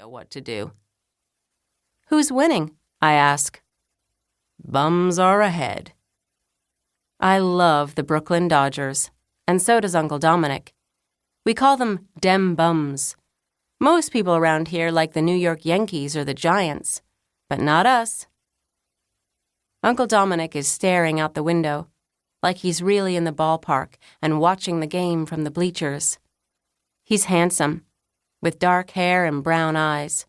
idea what to do. Who's winning? I ask. Bums are ahead. I love the Brooklyn Dodgers, and so does Uncle Dominic. We call them Dem Bums. Most people around here like the New York Yankees or the Giants, but not us. Uncle Dominic is staring out the window, like he's really in the ballpark and watching the game from the bleachers. He's handsome, with dark hair and brown eyes.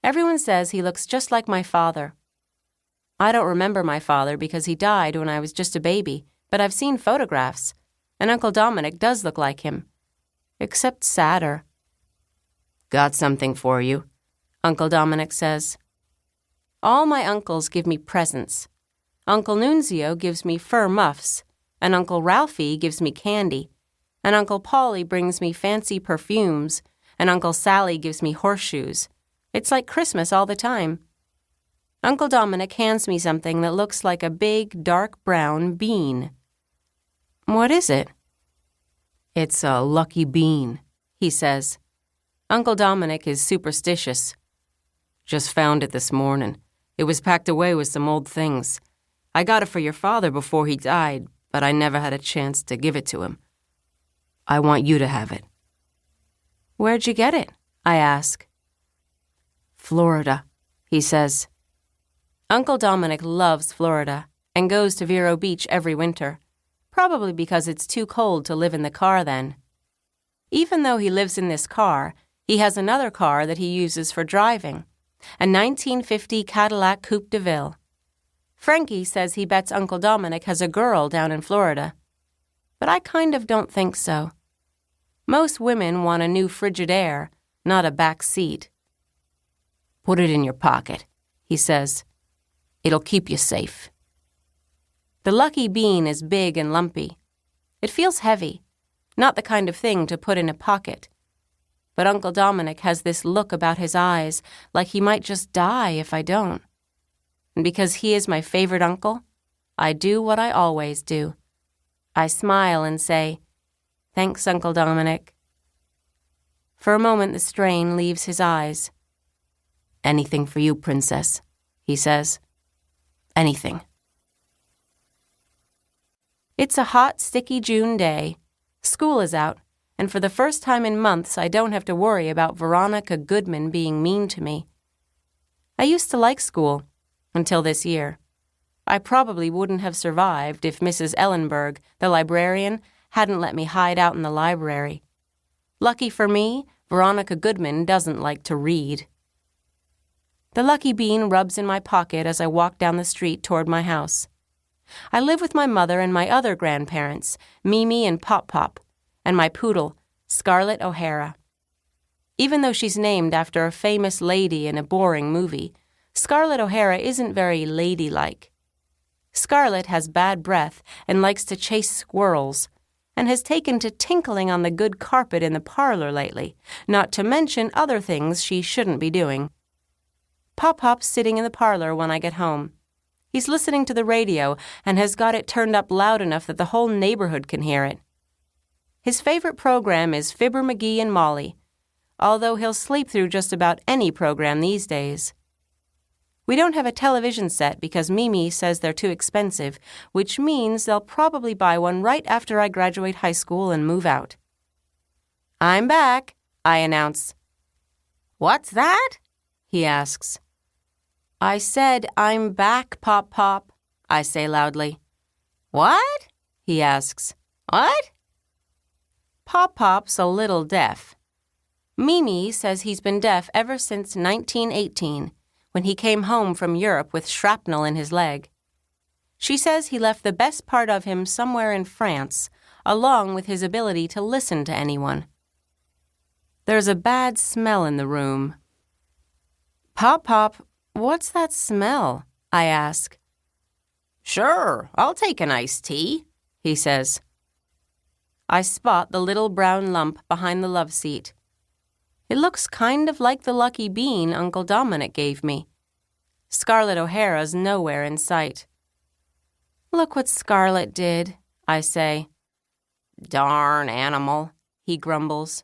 Everyone says he looks just like my father. I don't remember my father because he died when I was just a baby, but I've seen photographs, and Uncle Dominic does look like him, except sadder. Got something for you, Uncle Dominic says. All my uncles give me presents. Uncle Nunzio gives me fur muffs, and Uncle Ralphie gives me candy, and Uncle Polly brings me fancy perfumes, and Uncle Sally gives me horseshoes. It's like Christmas all the time. Uncle Dominic hands me something that looks like a big, dark brown bean. What is it? It's a lucky bean, he says. Uncle Dominic is superstitious. Just found it this morning. It was packed away with some old things. I got it for your father before he died, but I never had a chance to give it to him. I want you to have it. Where'd you get it? I ask. Florida, he says. Uncle Dominic loves Florida and goes to Vero Beach every winter, probably because it's too cold to live in the car then. Even though he lives in this car, he has another car that he uses for driving, a 1950 Cadillac Coupe de Ville. Frankie says he bets Uncle Dominic has a girl down in Florida. But I kind of don't think so. Most women want a new Frigidaire, not a back seat. Put it in your pocket, he says. It'll keep you safe. The lucky bean is big and lumpy. It feels heavy, not the kind of thing to put in a pocket. But Uncle Dominic has this look about his eyes like he might just die if I don't. And because he is my favorite uncle, I do what I always do. I smile and say, Thanks, Uncle Dominic. For a moment the strain leaves his eyes. Anything for you, Princess, he says. Anything. It's a hot, sticky June day. School is out, and for the first time in months I don't have to worry about Veronica Goodman being mean to me. I used to like school, until this year. I probably wouldn't have survived if Mrs. Ellenberg, the librarian, hadn't let me hide out in the library. Lucky for me, Veronica Goodman doesn't like to read. The lucky bean rubs in my pocket as I walk down the street toward my house. I live with my mother and my other grandparents, Mimi and Pop Pop, and my poodle, Scarlett O'Hara. Even though she's named after a famous lady in a boring movie, Scarlett O'Hara isn't very ladylike. Scarlett has bad breath and likes to chase squirrels, and has taken to tinkling on the good carpet in the parlor lately, not to mention other things she shouldn't be doing. Pop-Pop's sitting in the parlor when I get home. He's listening to the radio and has got it turned up loud enough that the whole neighborhood can hear it. His favorite program is Fibber McGee and Molly, although he'll sleep through just about any program these days. We don't have a television set because Mimi says they're too expensive, which means they'll probably buy one right after I graduate high school and move out. I'm back, I announce. What's that? He asks. I said, I'm back, Pop Pop, I say loudly. What? He asks. What? Pop Pop's a little deaf. Mimi says he's been deaf ever since 1918, when he came home from Europe with shrapnel in his leg. She says he left the best part of him somewhere in France, along with his ability to listen to anyone. There's a bad smell in the room. Pop Pop, what's that smell? I ask. Sure, I'll take an iced tea, he says. I spot the little brown lump behind the love seat. It looks kind of like the lucky bean Uncle Dominic gave me. Scarlett O'Hara's nowhere in sight. Look what Scarlett did, I say. Darn animal, he grumbles.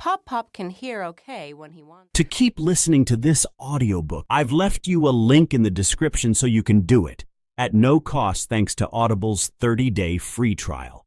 Pop Pop can hear okay when he wants. To keep listening to this audiobook, I've left you a link in the description so you can do it, at no cost thanks to Audible's 30-day free trial.